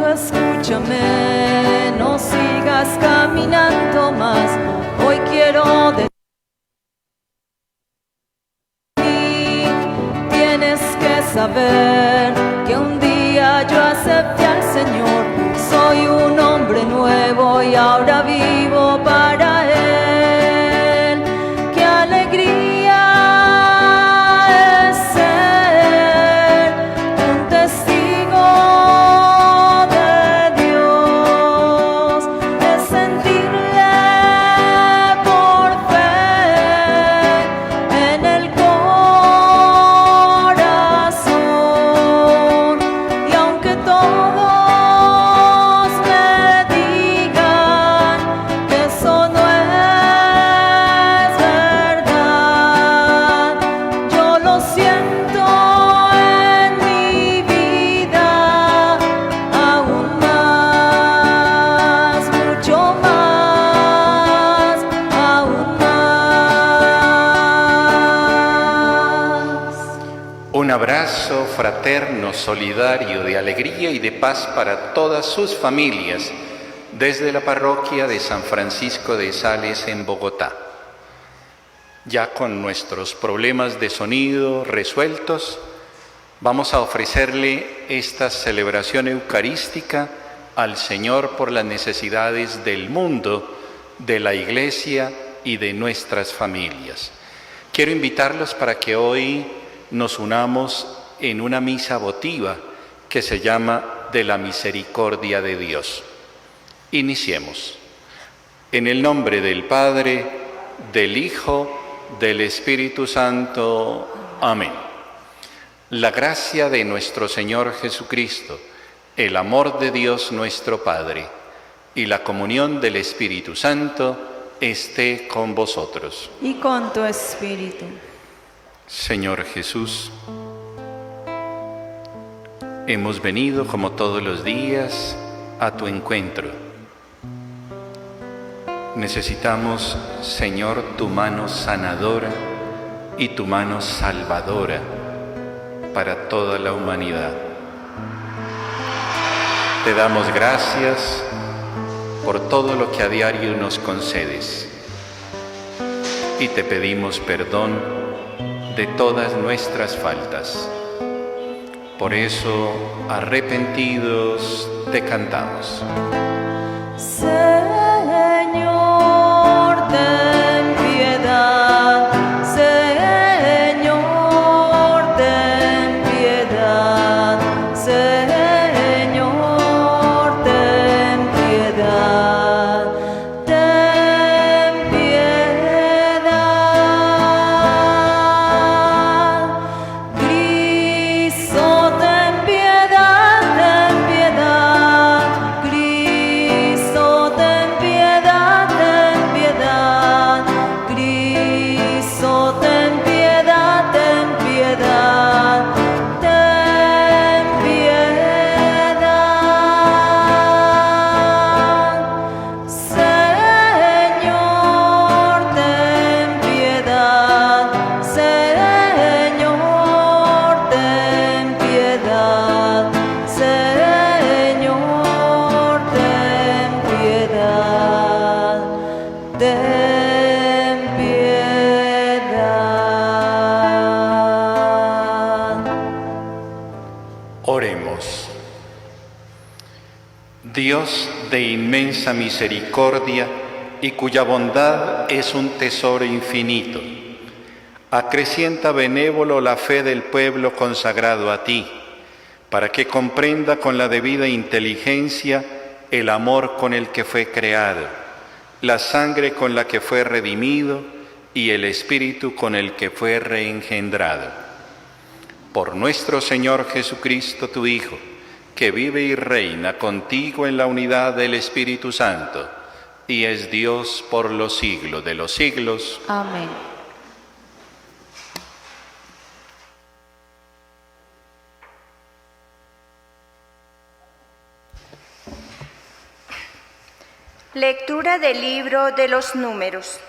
escúchame, no sigas caminando más. Hoy quiero de ti. Tienes que saber que un día yo acepté al Señor. Soy un hombre nuevo y ahora vivo para Él. ¡Qué alegría es ser un testigo de Dios! Es sentirle por fe en el corazón. Y aunque todos me digan que eso no es verdad, yo lo siento en mi vida aún más, mucho más, aún más. Un abrazo fraterno, solidario, de alegría y de paz para todas sus familias desde la parroquia de San Francisco de Sales en Bogotá. Ya con nuestros problemas de sonido resueltos, vamos a ofrecerle esta celebración eucarística al Señor por las necesidades del mundo, de la Iglesia y de nuestras familias. Quiero invitarlos para que hoy nos unamos en una misa votiva que se llama de la misericordia de Dios. Iniciemos. En el nombre del Padre, del Hijo, del Espíritu Santo. Amén. La gracia de nuestro Señor Jesucristo, el amor de Dios nuestro Padre y la comunión del Espíritu Santo esté con vosotros. Y con tu espíritu. Señor Jesús, hemos venido como todos los días a tu encuentro. Necesitamos, Señor, tu mano sanadora y tu mano salvadora para toda la humanidad. Te damos gracias por todo lo que a diario nos concedes y te pedimos perdón de todas nuestras faltas. Por eso, arrepentidos, te cantamos. Señor, ten piedad. Señor, ten piedad. Señor, ten piedad. Ten piedad. Cristo, ten piedad, ten piedad. Cristo, ten piedad, ten piedad. Cristo, ten piedad, ten piedad. Ten piedad. Señor, ten piedad. Señor, ten piedad. Señor, ten piedad. Ten piedad. Oremos. Dios de inmensa misericordia y cuya bondad es un tesoro infinito, acrecienta benévolo la fe del pueblo consagrado a ti, para que comprenda con la debida inteligencia el amor con el que fue creado, la sangre con la que fue redimido y el Espíritu con el que fue reengendrado. Por nuestro Señor Jesucristo, tu Hijo, que vive y reina contigo en la unidad del Espíritu Santo, y es Dios por los siglos de los siglos. Amén. Lectura del libro de los Números.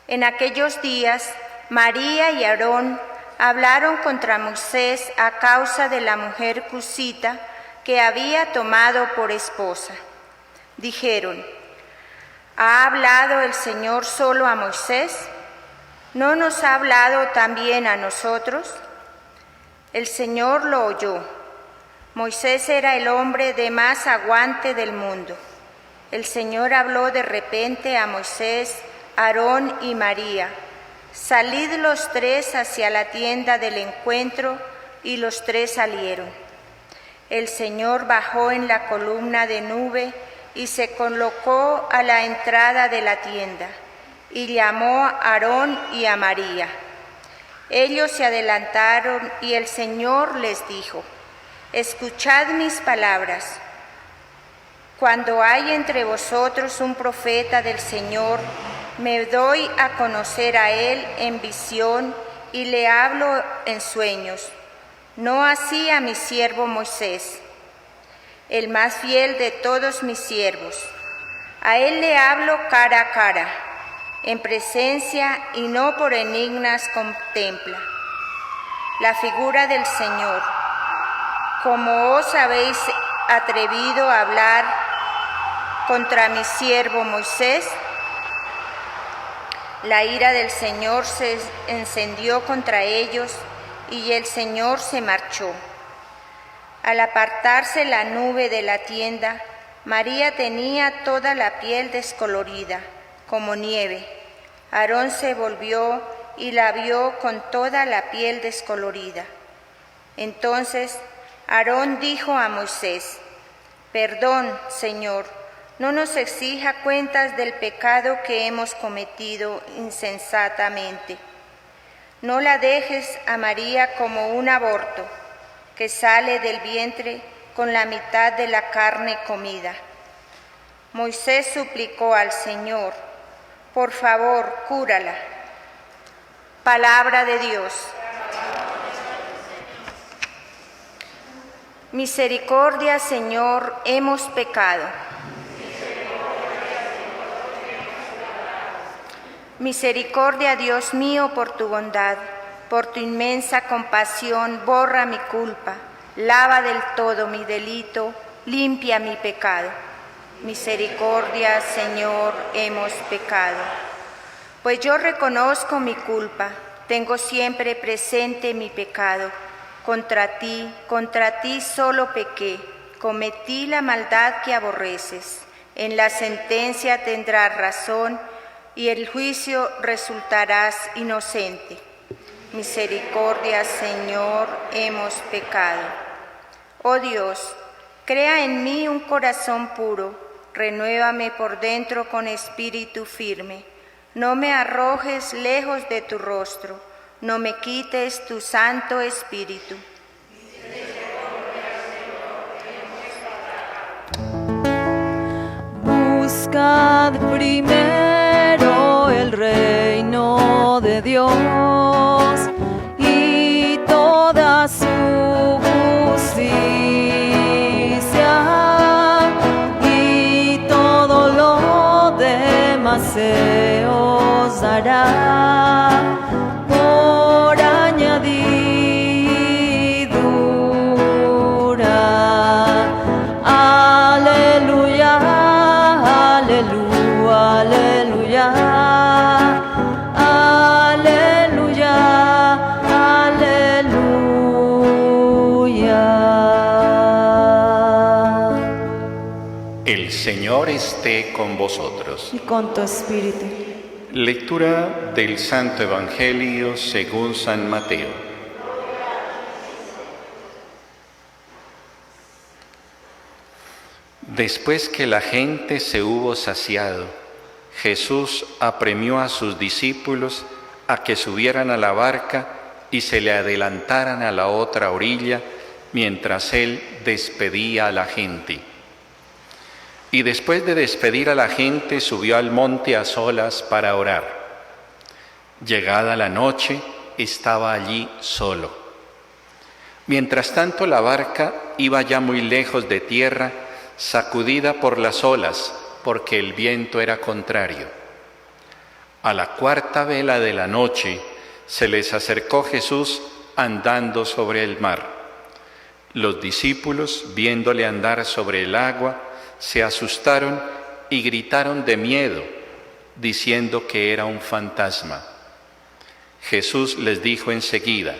En aquellos días, María y Aarón hablaron contra Moisés a causa de la mujer cusita que había tomado por esposa. Dijeron: ¿ha hablado el Señor solo a Moisés? ¿No nos ha hablado también a nosotros? El Señor lo oyó. Moisés era el hombre de más aguante del mundo. El Señor habló de repente a Moisés, Aarón y María: salid los tres hacia la tienda del encuentro, y los tres salieron. El Señor bajó en la columna de nube y se colocó a la entrada de la tienda, y llamó a Aarón y a María. Ellos se adelantaron y el Señor les dijo: escuchad mis palabras. Cuando hay entre vosotros un profeta del Señor, me doy a conocer a él en visión y le hablo en sueños. No así a mi siervo Moisés, el más fiel de todos mis siervos. A él le hablo cara a cara, en presencia y no por enigmas contempla la figura del Señor. Como os habéis atrevido a hablar contra mi siervo Moisés, la ira del Señor se encendió contra ellos y el Señor se marchó. Al apartarse la nube de la tienda, María tenía toda la piel descolorida, como nieve. Aarón se volvió y la vio con toda la piel descolorida. Entonces Aarón dijo a Moisés: perdón, Señor, no nos exija cuentas del pecado que hemos cometido insensatamente. No la dejes a María como un aborto que sale del vientre con la mitad de la carne comida. Moisés suplicó al Señor: por favor, cúrala. Palabra de Dios. Misericordia, Señor, hemos pecado. Misericordia, Dios mío, por tu bondad, por tu inmensa compasión, borra mi culpa, lava del todo mi delito, limpia mi pecado. Misericordia, Señor, hemos pecado. Pues yo reconozco mi culpa, tengo siempre presente mi pecado. Contra ti solo pequé, cometí la maldad que aborreces. En la sentencia tendrás razón y el juicio resultarás inocente. Misericordia, Señor, hemos pecado. Oh Dios, crea en mí un corazón puro, renuévame por dentro con espíritu firme. No me arrojes lejos de tu rostro, no me quites tu Santo Espíritu. Buscad primero el reino de Dios y toda su justicia, y todo lo demás se os dará por añadidura. Aleluya, aleluya, aleluya, aleluya, aleluya. El Señor esté con vosotros. Y con tu espíritu. Lectura del Santo Evangelio según San Mateo. Después que la gente se hubo saciado, Jesús apremió a sus discípulos a que subieran a la barca y se le adelantaran a la otra orilla mientras él despedía a la gente. Y después de despedir a la gente, subió al monte a solas para orar. Llegada la noche, estaba allí solo. Mientras tanto, la barca iba ya muy lejos de tierra, sacudida por las olas, porque el viento era contrario. A la cuarta vela de la noche, se les acercó Jesús andando sobre el mar. Los discípulos, viéndole andar sobre el agua, se asustaron y gritaron de miedo, diciendo que era un fantasma. Jesús les dijo enseguida: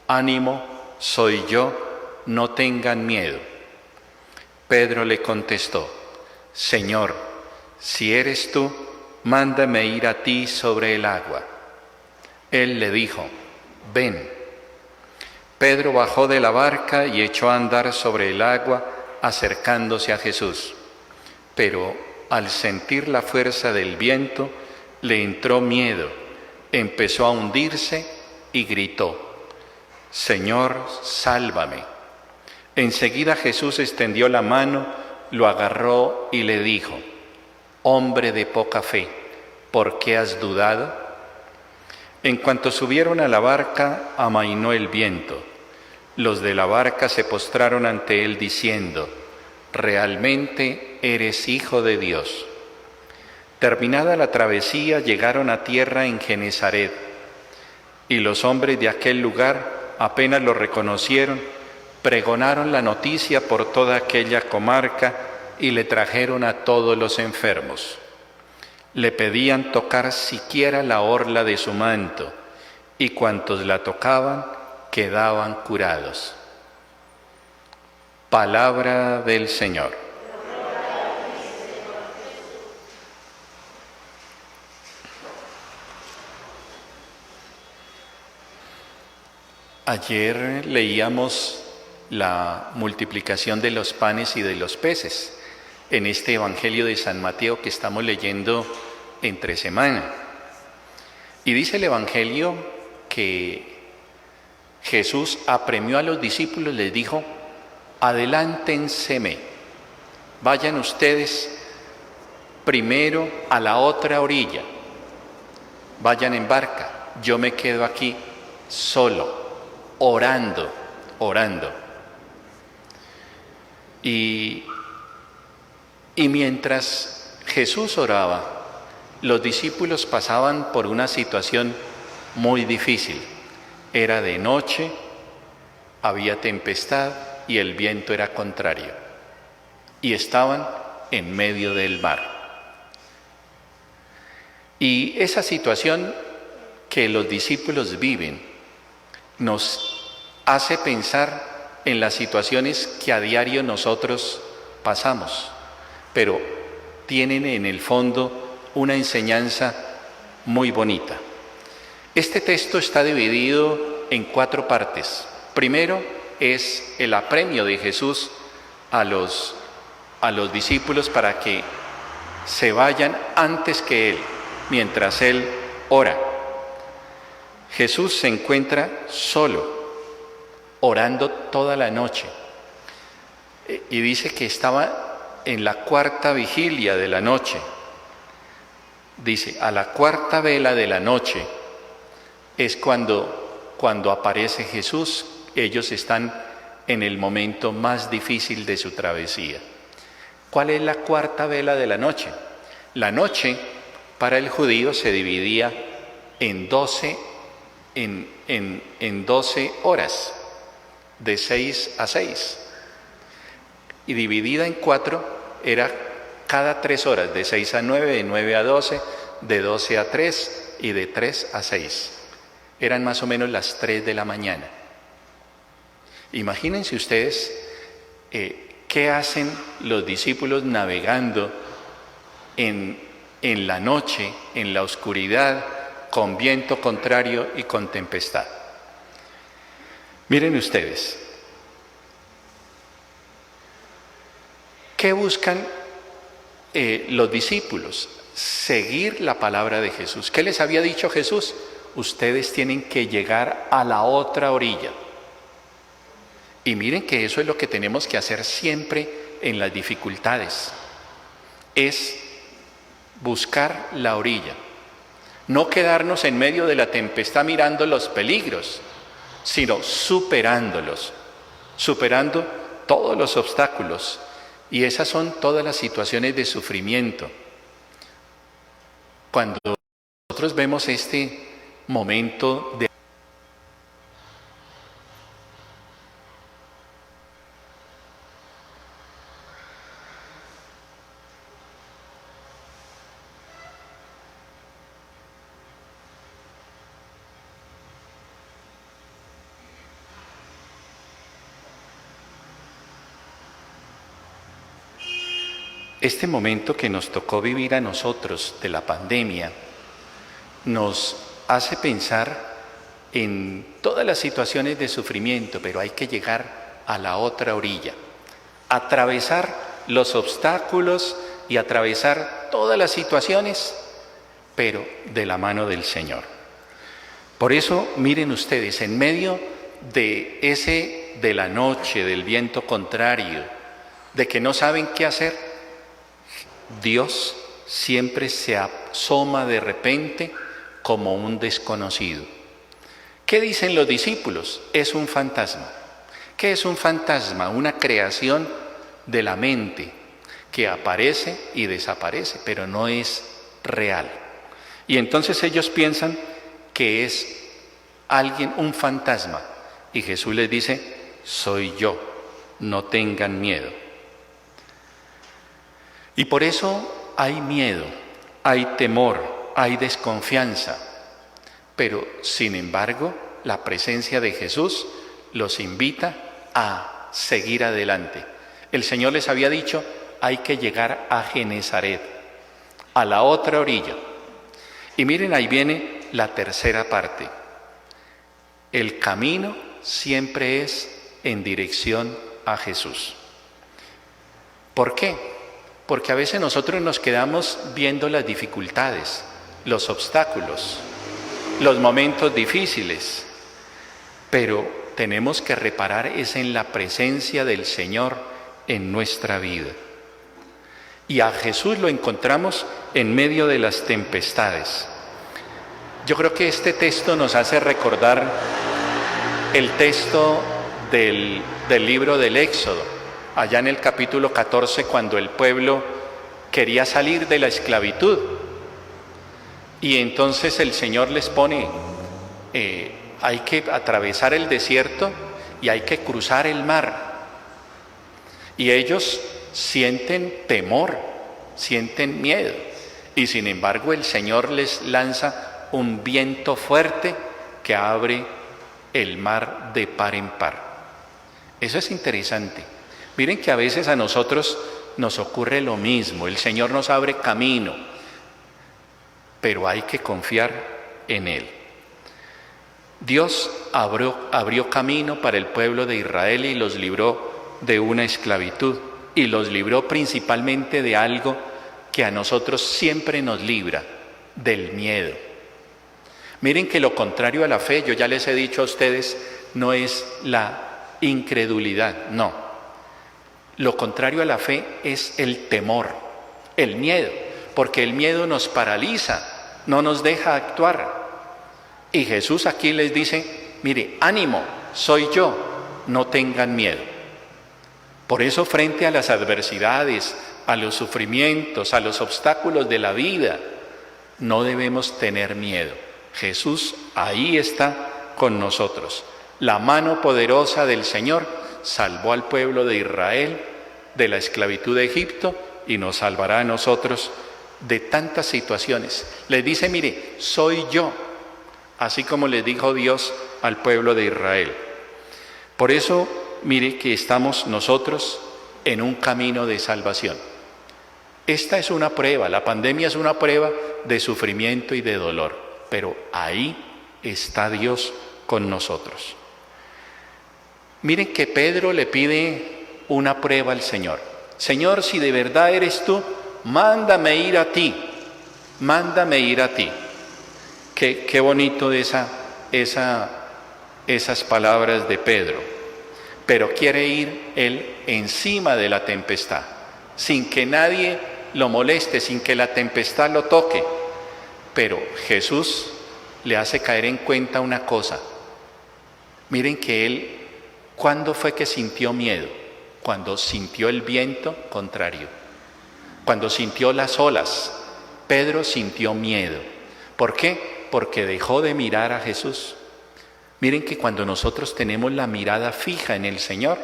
«Ánimo, soy yo, no tengan miedo». Pedro le contestó: «Señor, si eres tú, mándame ir a ti sobre el agua». Él le dijo: «Ven». Pedro bajó de la barca y echó a andar sobre el agua, acercándose a Jesús. Pero al sentir la fuerza del viento, le entró miedo, empezó a hundirse y gritó: «Señor, sálvame». Enseguida Jesús extendió la mano, lo agarró y le dijo: «Hombre de poca fe, ¿por qué has dudado?». En cuanto subieron a la barca, amainó el viento. Los de la barca se postraron ante él diciendo: «Realmente eres Hijo de Dios». Terminada la travesía, llegaron a tierra en Genesaret, y los hombres de aquel lugar, apenas lo reconocieron, pregonaron la noticia por toda aquella comarca y le trajeron a todos los enfermos. Le pedían tocar siquiera la orla de su manto, y cuantos la tocaban quedaban curados. Palabra del Señor. Ayer leíamos la multiplicación de los panes y de los peces en este Evangelio de San Mateo que estamos leyendo entre semana. Y dice el Evangelio que Jesús apremió a los discípulos, les dijo: «Adelántenseme, vayan ustedes primero a la otra orilla, vayan en barca, yo me quedo aquí solo, orando». Y mientras Jesús oraba, los discípulos pasaban por una situación muy difícil. Era de noche, había tempestad y el viento era contrario. Y estaban en medio del mar. Y esa situación que los discípulos viven nos hace pensar en las situaciones que a diario nosotros pasamos, pero tienen en el fondo una enseñanza muy bonita. Este texto está dividido en 4 partes. Primero es el apremio de Jesús a los discípulos para que se vayan antes que Él, mientras Él ora. Jesús se encuentra solo, orando toda la noche. Y dice que estaba en la 4ª vigilia de la noche. Dice, a la 4ª vela de la noche es cuando aparece Jesús. Ellos están en el momento más difícil de su travesía. ¿Cuál es la 4ª vela de la noche? La noche para el judío se dividía en 12 horas, de 6 a 6. Y dividida en 4 era cada 3 horas, de 6 a 9, de 9 a 12, de 12 a 3 y de 3 a 6. Eran más o menos las 3 de la mañana. Imagínense ustedes qué hacen los discípulos navegando en la noche, en la oscuridad, con viento contrario y con tempestad. Miren ustedes, ¿qué buscan los discípulos? Seguir la palabra de Jesús. ¿Qué les había dicho Jesús? Ustedes tienen que llegar a la otra orilla. Y miren que eso es lo que tenemos que hacer siempre en las dificultades. Es buscar la orilla. No quedarnos en medio de la tempestad mirando los peligros, sino superándolos, superando todos los obstáculos. Y esas son todas las situaciones de sufrimiento. Cuando nosotros vemos este momento de este momento que nos tocó vivir a nosotros de la pandemia nos hace pensar en todas las situaciones de sufrimiento, pero hay que llegar a la otra orilla, atravesar los obstáculos y atravesar todas las situaciones, pero de la mano del Señor. Por eso, miren ustedes, en medio de la noche, del viento contrario, de que no saben qué hacer, Dios siempre se asoma de repente como un desconocido. ¿Qué dicen los discípulos? Es un fantasma. ¿Qué es un fantasma? Una creación de la mente que aparece y desaparece, pero no es real. Y entonces ellos piensan que es alguien, un fantasma. Y Jesús les dice, soy yo, no tengan miedo. Y por eso hay miedo, hay temor, hay desconfianza. Pero, sin embargo, la presencia de Jesús los invita a seguir adelante. El Señor les había dicho, hay que llegar a Genezaret, a la otra orilla. Y miren, ahí viene la tercera parte. El camino siempre es en dirección a Jesús. ¿Por qué? Porque a veces nosotros nos quedamos viendo las dificultades, los obstáculos, los momentos difíciles, pero tenemos que reparar es en la presencia del Señor en nuestra vida. Y a Jesús lo encontramos en medio de las tempestades. Yo creo que este texto nos hace recordar el texto del libro del Éxodo, allá en el capítulo 14, cuando el pueblo quería salir de la esclavitud. Y entonces el Señor les pone, hay que atravesar el desierto y hay que cruzar el mar. Y ellos sienten temor, sienten miedo. Y sin embargo el Señor les lanza un viento fuerte que abre el mar de par en par. Eso es interesante. Miren que a veces a nosotros nos ocurre lo mismo. El Señor nos abre camino, pero hay que confiar en Él. Dios abrió camino para el pueblo de Israel y los libró de una esclavitud. Y los libró principalmente de algo que a nosotros siempre nos libra, del miedo. Miren que lo contrario a la fe, yo ya les he dicho a ustedes, no es la incredulidad, no. Lo contrario a la fe es el temor, el miedo, porque el miedo nos paraliza, no nos deja actuar. Y Jesús aquí les dice, mire, ánimo, soy yo, no tengan miedo. Por eso frente a las adversidades, a los sufrimientos, a los obstáculos de la vida, no debemos tener miedo. Jesús ahí está con nosotros. La mano poderosa del Señor salvó al pueblo de Israel de la esclavitud de Egipto y nos salvará a nosotros de tantas situaciones. Les dice, mire, soy yo, así como le dijo Dios al pueblo de Israel. Por eso, mire que estamos nosotros en un camino de salvación. Esta es una prueba, la pandemia es una prueba de sufrimiento y de dolor, pero ahí está Dios con nosotros. Miren que Pedro le pide una prueba al Señor. Señor, si de verdad eres tú, mándame ir a ti, mándame ir a ti. Qué bonito esas palabras de Pedro. Pero quiere ir él encima de la tempestad, sin que nadie lo moleste, sin que la tempestad lo toque. Pero Jesús le hace caer en cuenta una cosa. Miren que él, ¿cuándo fue que sintió miedo? Cuando sintió el viento contrario, cuando sintió las olas. Pedro sintió miedo. ¿Por qué? Porque dejó de mirar a Jesús. Miren que cuando nosotros tenemos la mirada fija en el Señor,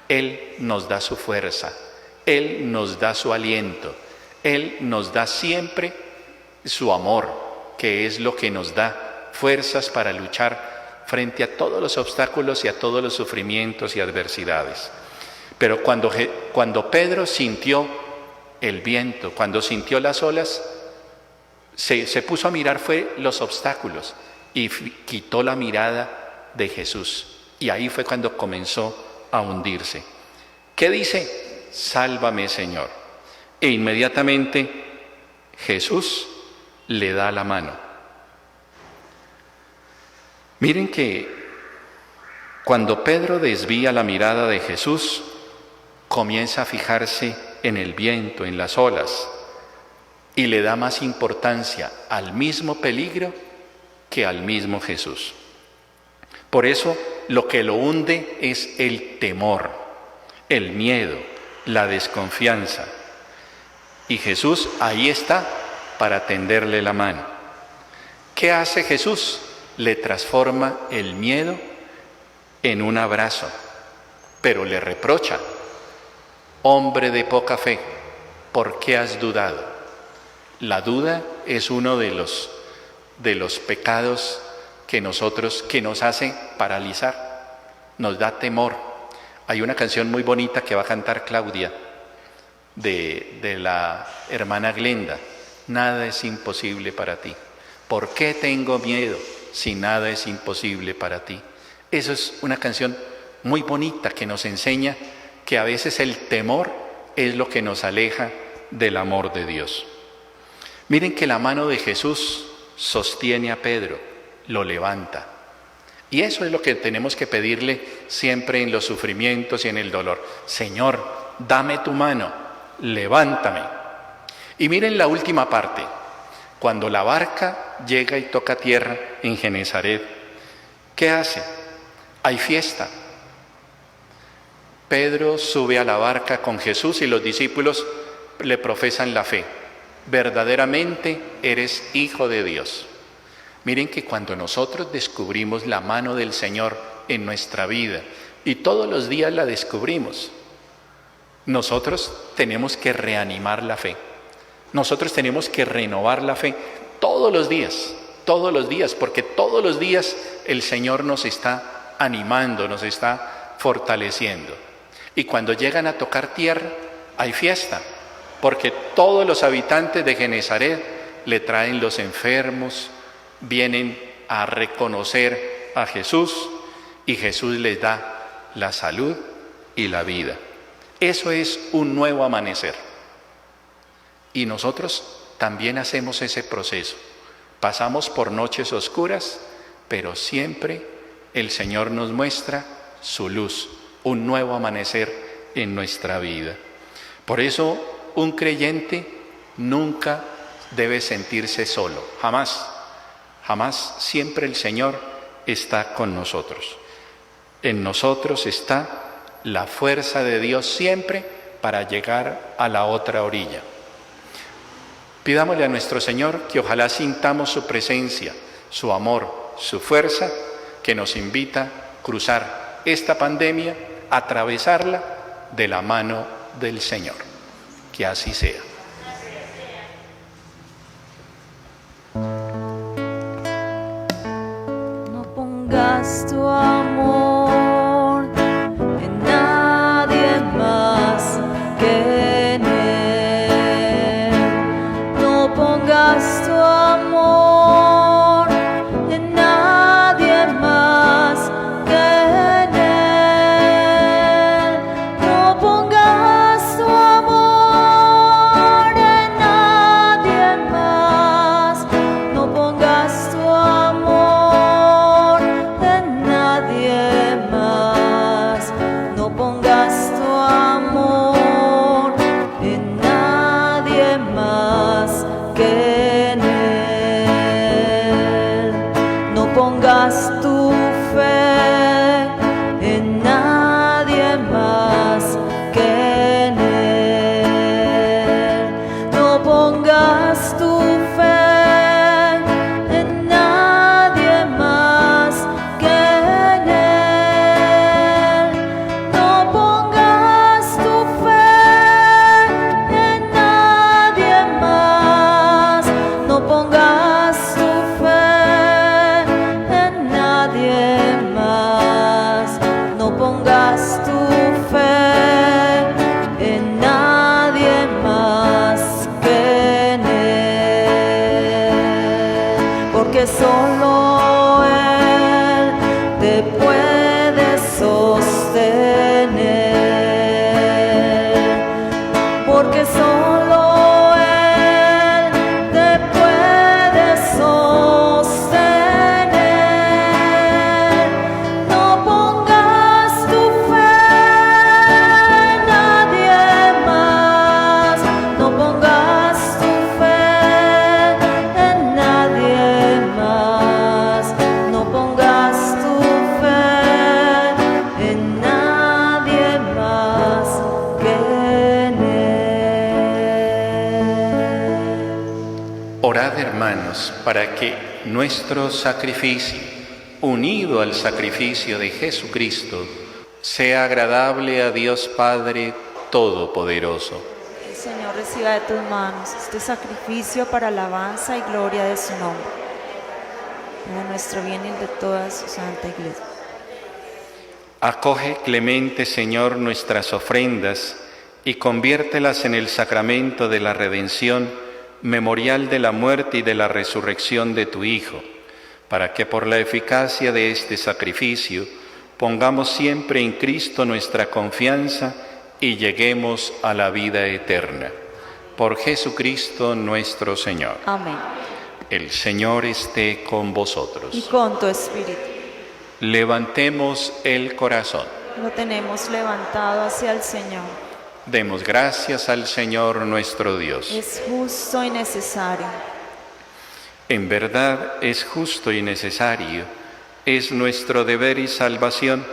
Él nos da su fuerza, Él nos da su aliento, Él nos da siempre su amor, que es lo que nos da fuerzas para luchar frente a todos los obstáculos y a todos los sufrimientos y adversidades. Pero cuando Pedro sintió el viento, cuando sintió las olas, se puso a mirar fue los obstáculos y quitó la mirada de Jesús. Y ahí fue cuando comenzó a hundirse. ¿Qué dice? Sálvame, Señor. E inmediatamente Jesús le da la mano. Miren que cuando Pedro desvía la mirada de Jesús, comienza a fijarse en el viento, en las olas, y le da más importancia al mismo peligro que al mismo Jesús. Por eso lo que lo hunde es el temor, el miedo, la desconfianza. Y Jesús ahí está para tenderle la mano. ¿Qué hace Jesús? Le transforma el miedo en un abrazo, pero le reprocha: hombre de poca fe, ¿por qué has dudado? La duda es uno de los pecados que nos hace paralizar, nos da temor. Hay una canción muy bonita que va a cantar Claudia de la hermana Glenda: nada es imposible para ti. ¿Por qué tengo miedo si nada es imposible para ti? Eso es una canción muy bonita que nos enseña que a veces el temor es lo que nos aleja del amor de Dios. Miren que la mano de Jesús sostiene a Pedro, lo levanta. Y eso es lo que tenemos que pedirle siempre en los sufrimientos y en el dolor. Señor, dame tu mano, levántame. Y miren la última parte. Cuando la barca llega y toca tierra en Genesaret, ¿qué hace? Hay fiesta. Pedro sube a la barca con Jesús y los discípulos le profesan la fe. Verdaderamente eres Hijo de Dios. Miren que cuando nosotros descubrimos la mano del Señor en nuestra vida, y todos los días la descubrimos, nosotros tenemos que reanimar la fe. Nosotros tenemos que renovar la fe todos los días, porque todos los días el Señor nos está animando, nos está fortaleciendo. Y cuando llegan a tocar tierra, hay fiesta, porque todos los habitantes de Genesaret le traen los enfermos, vienen a reconocer a Jesús, y Jesús les da la salud y la vida. Eso es un nuevo amanecer. Y nosotros también hacemos ese proceso. Pasamos por noches oscuras, pero siempre el Señor nos muestra su luz, un nuevo amanecer en nuestra vida. Por eso un creyente nunca debe sentirse solo, jamás, jamás. Siempre el Señor está con nosotros. En nosotros está la fuerza de Dios siempre para llegar a la otra orilla. Pidámosle a nuestro Señor que ojalá sintamos su presencia, su amor, su fuerza, que nos invita a cruzar esta pandemia, a atravesarla de la mano del Señor. Que así sea. No pongas tu amor en nadie más que en Él. No pongas tu amor en nadie más que en Él. No pongas tu amor en nadie más. No pongas tu amor en nadie más. No pongas tu amor en nadie más que en Él. No pongas tu fe en nadie más que en Él. No pongas tu fe en nadie más que en Él. No pongas tu fe en nadie más. No pongas tu fe en nadie más. No pongas tu fe en nadie más. Orad, hermanos, para que nuestro sacrificio, unido al sacrificio de Jesucristo, sea agradable a Dios Padre Todopoderoso. El Señor reciba de tus manos este sacrificio para alabanza y gloria de su nombre, para nuestro bien y el de toda su santa Iglesia. Acoge, clemente Señor, nuestras ofrendas y conviértelas en el sacramento de la redención, memorial de la muerte y de la resurrección de tu Hijo, para que por la eficacia de este sacrificio pongamos siempre en Cristo nuestra confianza y lleguemos a la vida eterna. Por Jesucristo nuestro Señor. Amén. El Señor esté con vosotros. Y con tu espíritu. Levantemos el corazón. Lo tenemos levantado hacia el Señor. Demos gracias al Señor nuestro Dios. Es justo y necesario. En verdad es justo y necesario, es nuestro deber y salvación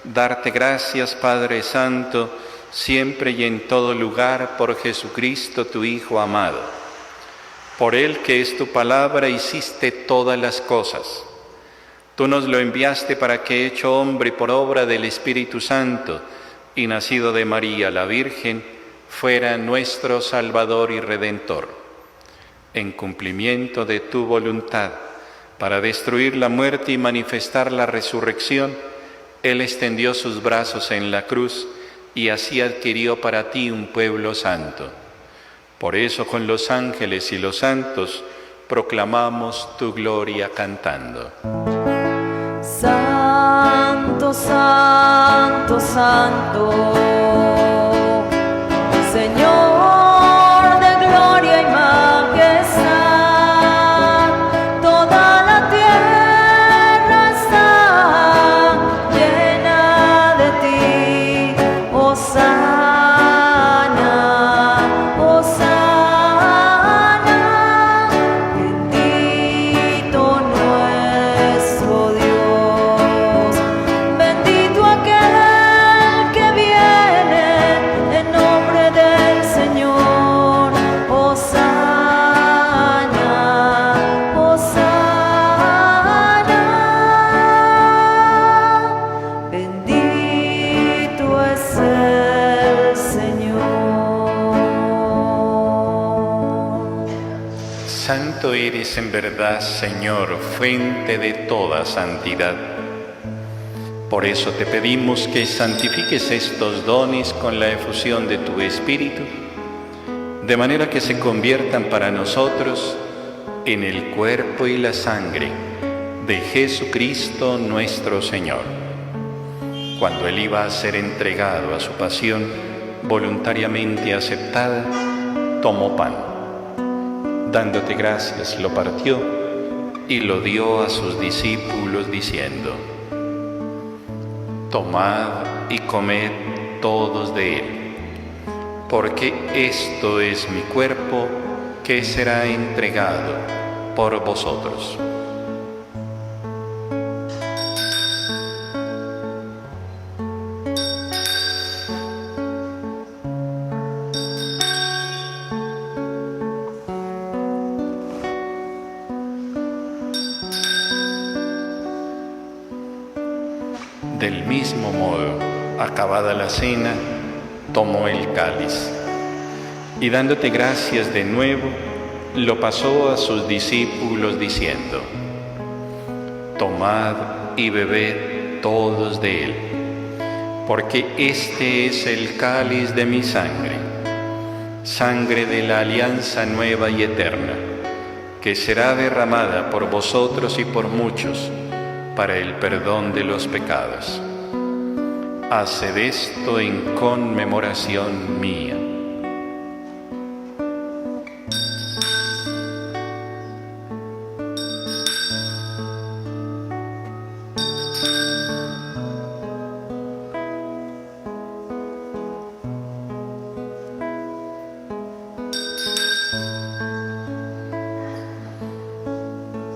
darte gracias, Padre Santo, siempre y en todo lugar, por Jesucristo, tu Hijo amado. Por Él, que es tu palabra, hiciste todas las cosas. Tú nos lo enviaste para que, hecho hombre por obra del Espíritu Santo y nacido de María la Virgen, fuera nuestro Salvador y Redentor. En cumplimiento de tu voluntad, para destruir la muerte y manifestar la resurrección, Él extendió sus brazos en la cruz y así adquirió para ti un pueblo santo. Por eso con los ángeles y los santos proclamamos tu gloria cantando. Santo, santo, santo, Señor de gloria y majestad, toda la tierra está llena de ti. Hosana, Hosana, bendito nuestro Dios, bendito aquel que viene en nombre del Señor. Hosana, Hosana, bendito es el Señor. Santo eres en verdad, Señor, fuente de toda santidad. Por eso te pedimos que santifiques estos dones con la efusión de tu Espíritu, de manera que se conviertan para nosotros en el cuerpo y la sangre de Jesucristo nuestro Señor. Cuando Él iba a ser entregado a su pasión voluntariamente aceptada, tomó pan. Dándote gracias, lo partió y lo dio a sus discípulos diciendo: tomad y comed todos de él, porque esto es mi cuerpo que será entregado por vosotros. Del mismo modo, acabada la cena, tomó el cáliz y dándote gracias de nuevo, lo pasó a sus discípulos diciendo: tomad y bebed todos de él, porque este es el cáliz de mi sangre, sangre de la alianza nueva y eterna, que será derramada por vosotros y por muchos para el perdón de los pecados. Haced esto en conmemoración mía.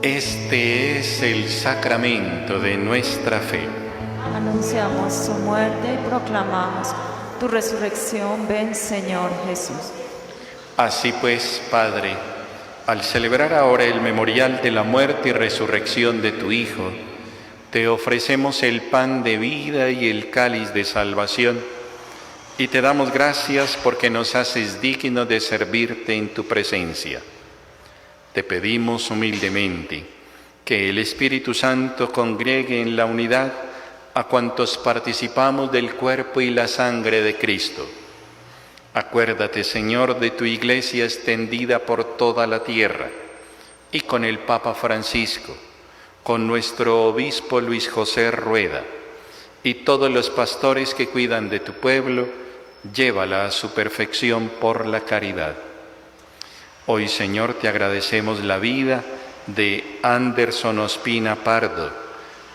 Este es el sacramento de nuestra fe. Anunciamos su muerte y proclamamos tu resurrección. Ven, Señor Jesús. Así pues, Padre, Al celebrar ahora el memorial de la muerte y resurrección de tu Hijo, te ofrecemos el pan de vida y el cáliz de salvación, y te damos gracias porque nos haces dignos de servirte en tu presencia. Te pedimos humildemente que el Espíritu Santo congregue en la unidad a cuantos participamos del cuerpo y la sangre de Cristo. Acuérdate, Señor, de tu Iglesia extendida por toda la tierra, y con el Papa Francisco, con nuestro Obispo Luis José Rueda, y todos los pastores que cuidan de tu pueblo, llévala a su perfección por la caridad. Hoy, Señor, te agradecemos la vida de Anderson Ospina Pardo,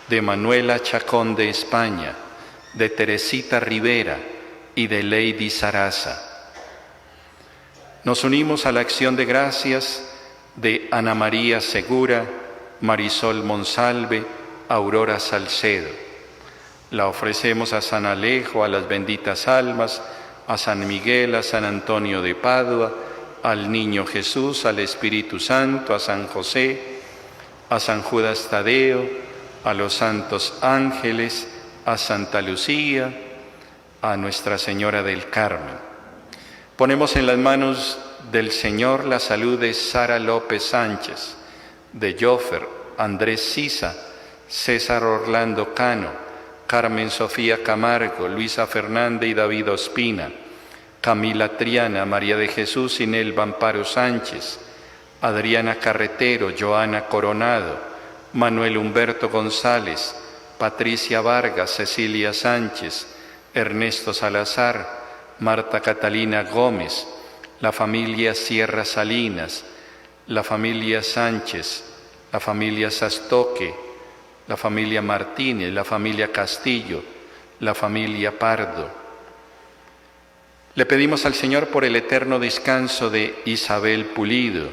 de Manuela Chacón de España, de Teresita Rivera y de Lady Sarasa. Nos unimos a la acción de gracias de Ana María Segura, Marisol Monsalve, Aurora Salcedo. La ofrecemos a San Alejo, a las benditas almas, a San Miguel, a San Antonio de Padua, al Niño Jesús, al Espíritu Santo, a San José, a San Judas Tadeo, a los santos ángeles, a Santa Lucía, a Nuestra Señora del Carmen. Ponemos en las manos del Señor la salud de Sara López Sánchez, de Joffer, Andrés Sisa, César Orlando Cano, Carmen Sofía Camargo, Luisa Fernández y David Ospina, Camila Triana, María de Jesús Inelva Amparo Sánchez, Adriana Carretero, Joana Coronado, Manuel Humberto González, Patricia Vargas, Cecilia Sánchez, Ernesto Salazar, Marta Catalina Gómez, la familia Sierra Salinas, la familia Sánchez, la familia Sastoque, la familia Martínez, la familia Castillo, la familia Pardo. Le pedimos al Señor por el eterno descanso de Isabel Pulido,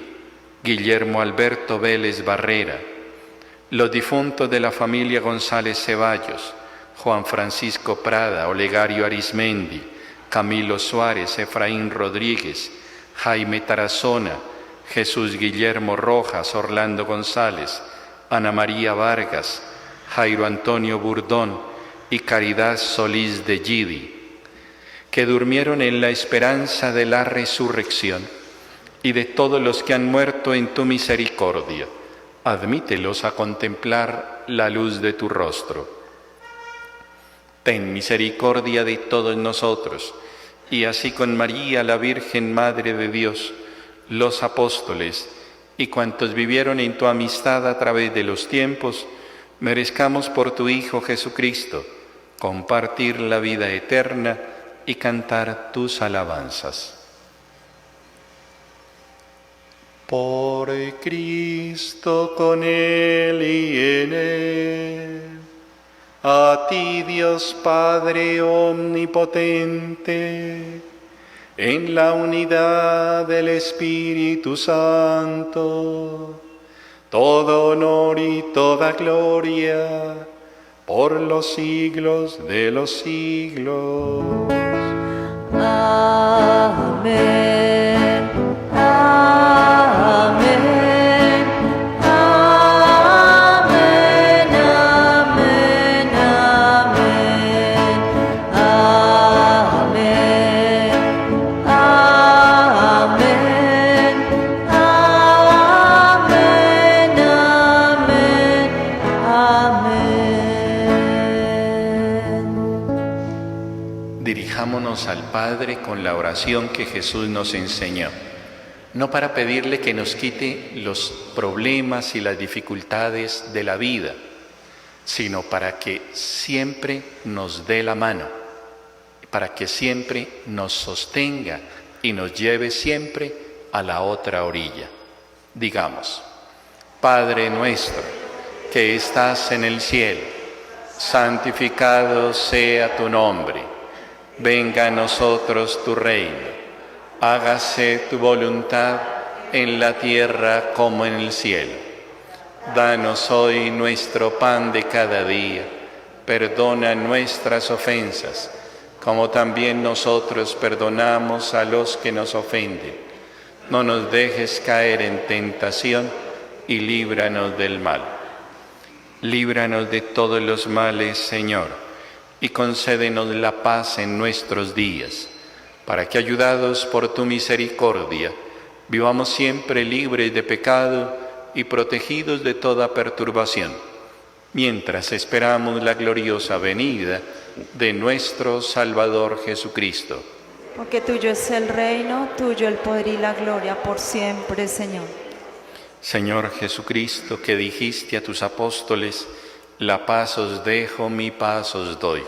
Guillermo Alberto Vélez Barrera, los difuntos de la familia González Ceballos, Juan Francisco Prada, Olegario Arismendi, Camilo Suárez, Efraín Rodríguez, Jaime Tarazona, Jesús Guillermo Rojas, Orlando González, Ana María Vargas, Jairo Antonio Burdón y Caridad Solís de Gidi, que durmieron en la esperanza de la resurrección, y de todos los que han muerto en tu misericordia. Admítelos a contemplar la luz de tu rostro. Ten misericordia de todos nosotros, y así con María, la Virgen Madre de Dios, los apóstoles y cuantos vivieron en tu amistad a través de los tiempos, merezcamos por tu Hijo Jesucristo compartir la vida eterna y cantar tus alabanzas. Por Cristo, con Él y en Él, a ti, Dios Padre omnipotente, en la unidad del Espíritu Santo, todo honor y toda gloria por los siglos de los siglos. Amén. Amén. Dirijámonos al Padre con la oración que Jesús nos enseñó, no para pedirle que nos quite los problemas y las dificultades de la vida, sino para que siempre nos dé la mano, para que siempre nos sostenga y nos lleve siempre a la otra orilla. Digamos: Padre nuestro, que estás en el cielo, santificado sea tu nombre. Venga a nosotros tu reino, hágase tu voluntad en la tierra como en el cielo. Danos hoy nuestro pan de cada día, perdona nuestras ofensas, como también nosotros perdonamos a los que nos ofenden. no nos dejes caer en tentación y líbranos del mal. Líbranos de todos los males, Señor, y concédenos la paz en nuestros días, para que, ayudados por tu misericordia, vivamos siempre libres de pecado y protegidos de toda perturbación, mientras esperamos la gloriosa venida de nuestro Salvador Jesucristo. Porque tuyo es el reino, tuyo el poder y la gloria por siempre, Señor. Señor Jesucristo, que dijiste a tus apóstoles: la paz os dejo, mi paz os doy.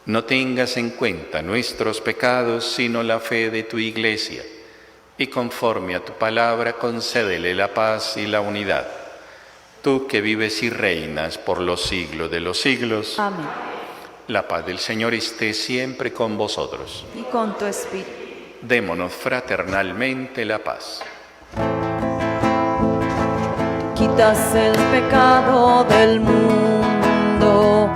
No tengas en cuenta nuestros pecados, sino la fe de tu Iglesia, y conforme a tu palabra concédele la paz y la unidad. Tú que vives y reinas por los siglos de los siglos. Amén. La paz del Señor esté siempre con vosotros. Y con tu espíritu. Démonos fraternalmente la paz. Quitas el pecado del mundo,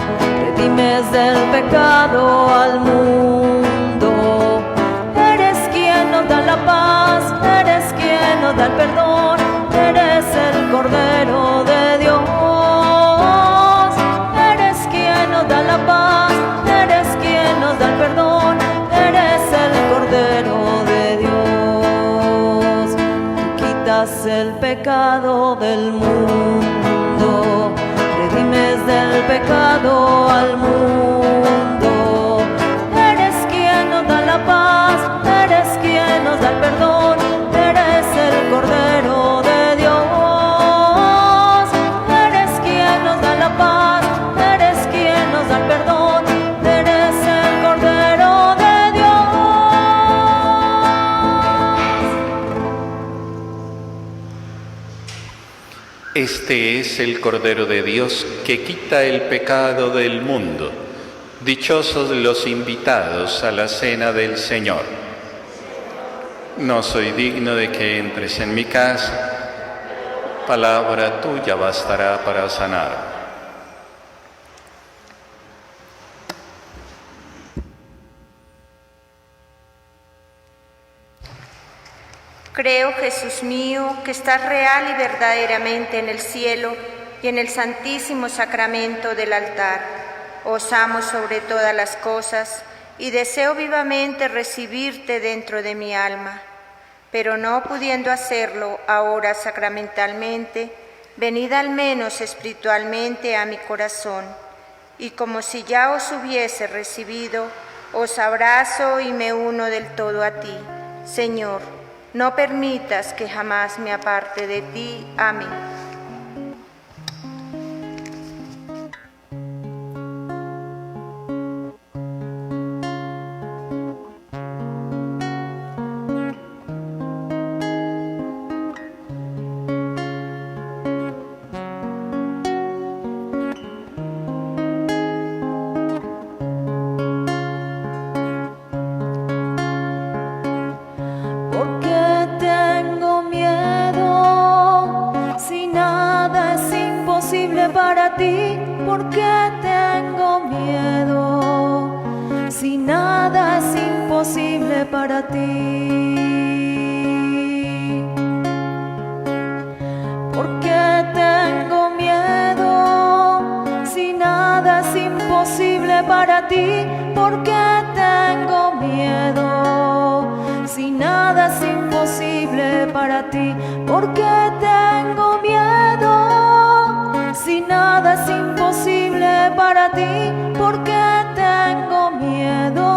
redimes del pecado al mundo. Eres quien nos da la paz, eres quien nos da el perdón, eres el Cordero de Dios. Eres quien nos da la paz, eres quien nos da el perdón, eres el Cordero de Dios. Tú quitas el pecado del mundo, redimes del pecado al mundo. Eres quien nos da la paz, eres quien nos da el perdón, eres el Cordero de Dios. Eres quien nos da la paz, eres quien nos da el perdón, eres el Cordero de Dios. Este es el Cordero de Dios que quita el pecado del mundo. Dichosos los invitados a la cena del Señor. No soy digno de que entres en mi casa. Palabra tuya bastará para sanar. Creo, Jesús mío, que estás real y verdaderamente en el cielo y en el santísimo sacramento del altar. Os amo sobre todas las cosas y deseo vivamente recibirte dentro de mi alma. Pero no pudiendo hacerlo ahora sacramentalmente, venid al menos espiritualmente a mi corazón, y como si ya os hubiese recibido, os abrazo y me uno del todo a ti. Señor, no permitas que jamás me aparte de ti. Amén. Para ti, porque tengo miedo, si nada es imposible para ti. Porque tengo miedo, si nada es imposible para ti. Porque tengo miedo, si nada es imposible para ti. Porque tengo miedo, si nada es imposible para ti. Porque tengo miedo,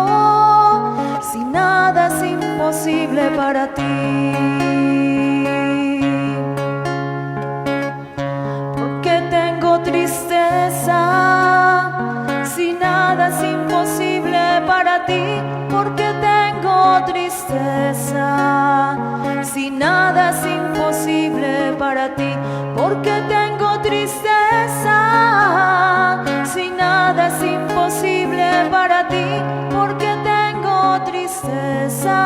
si nada es imposible para ti. Porque tengo tristeza, si nada es imposible para ti. Porque tengo tristeza, si nada es imposible para ti. Porque tengo tristeza, si nada es imposible para ti. Porque tengo tristeza,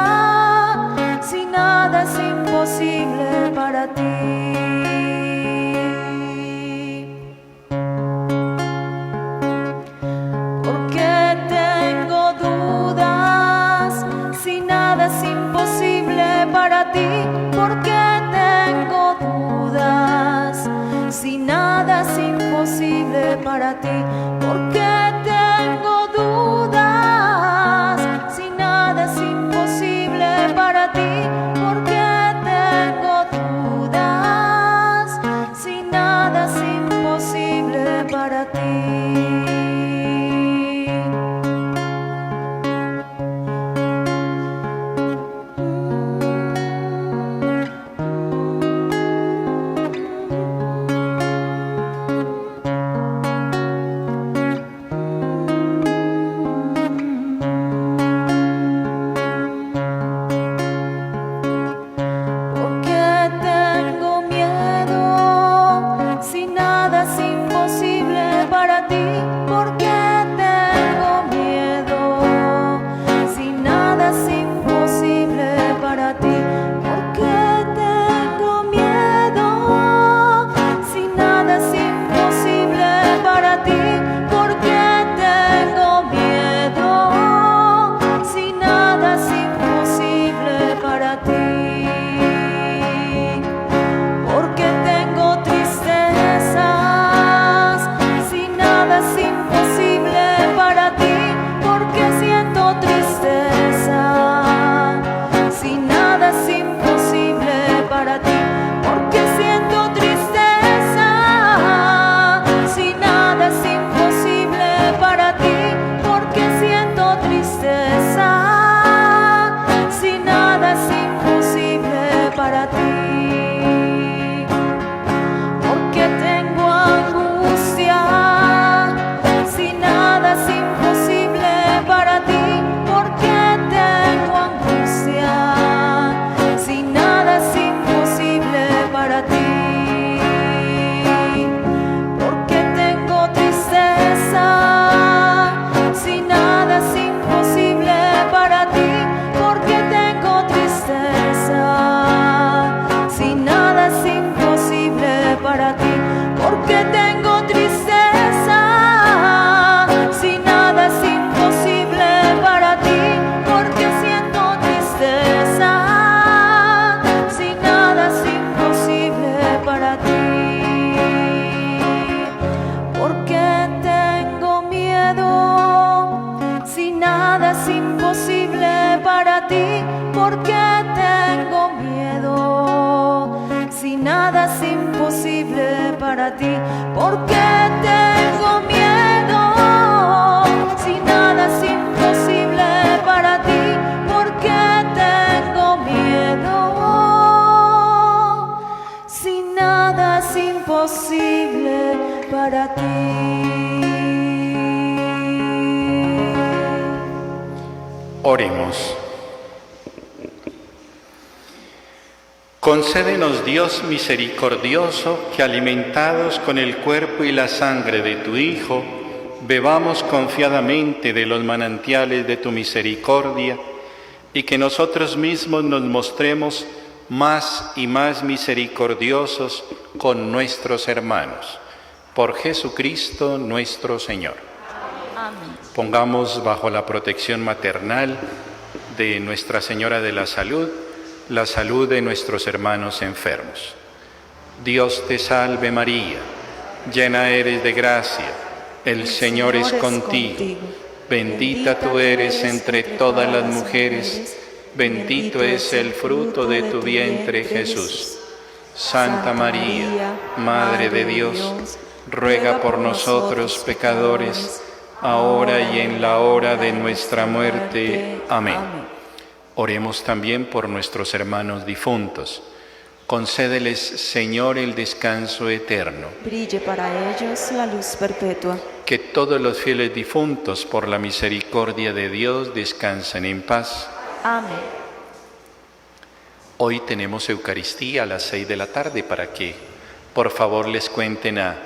si nada es imposible para ti. Porque tengo dudas, si nada es imposible para ti. para ti. ¿Por qué tengo miedo? Si nada es imposible para ti. ¿Por qué tengo miedo? Si nada es imposible para ti. Oremos. Concédenos, Dios misericordioso, que alimentados con el cuerpo y la sangre de tu Hijo, bebamos confiadamente de los manantiales de tu misericordia y que nosotros mismos nos mostremos más y más misericordiosos con nuestros hermanos. Por Jesucristo nuestro Señor. Amén. Pongamos bajo la protección maternal de Nuestra Señora de la Salud la salud de nuestros hermanos enfermos. Dios te salve María, llena eres de gracia, el Señor es contigo. Bendita tú eres entre todas las mujeres, bendito es el fruto de tu vientre Jesús. Santa María, Madre de Dios, ruega por nosotros pecadores, ahora y en la hora de nuestra muerte. Amén. Oremos también por nuestros hermanos difuntos. Concédeles, Señor, el descanso eterno. Brille para ellos la luz perpetua. Que todos los fieles difuntos, por la misericordia de Dios, descansen en paz. Amén. Hoy tenemos Eucaristía a las 6 de la tarde para que, por favor, les cuenten a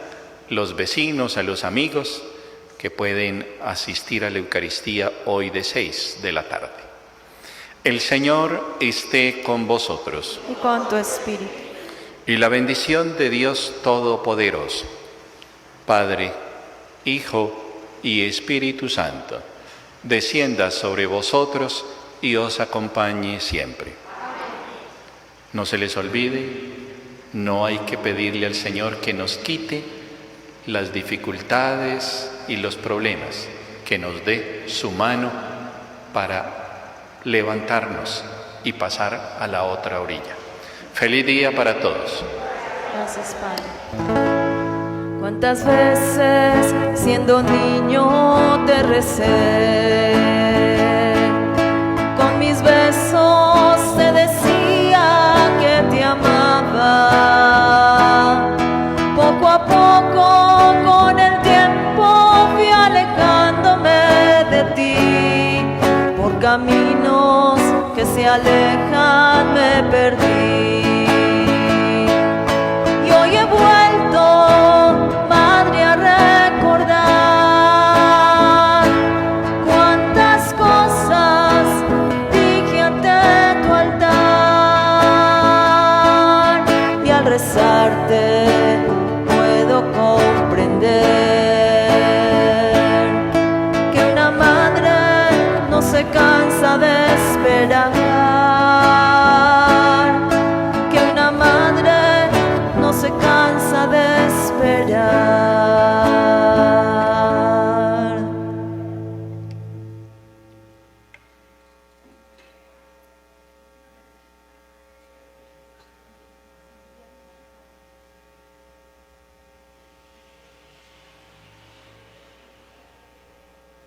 los vecinos, a los amigos, que pueden asistir a la Eucaristía hoy de 6 de la tarde. El Señor esté con vosotros. Y con tu espíritu. Y la bendición de Dios Todopoderoso, Padre, Hijo y Espíritu Santo, descienda sobre vosotros y os acompañe siempre. No se les olvide, no hay que pedirle al Señor que nos quite las dificultades y los problemas, que nos dé su mano para levantarnos y pasar a la otra orilla. Feliz día para todos. Gracias, Padre. ¿Cuántas veces siendo niño te recé? Con mis besos te decía que te amaba. Poco a poco con el tiempo fui alejándome de ti. Por caminos que se alejan me perdí. Y hoy he vuelto, Madre, a recordar cuántas cosas dije ante tu altar. Y al rezarte puedo comprender que una madre no se cansa de esperar.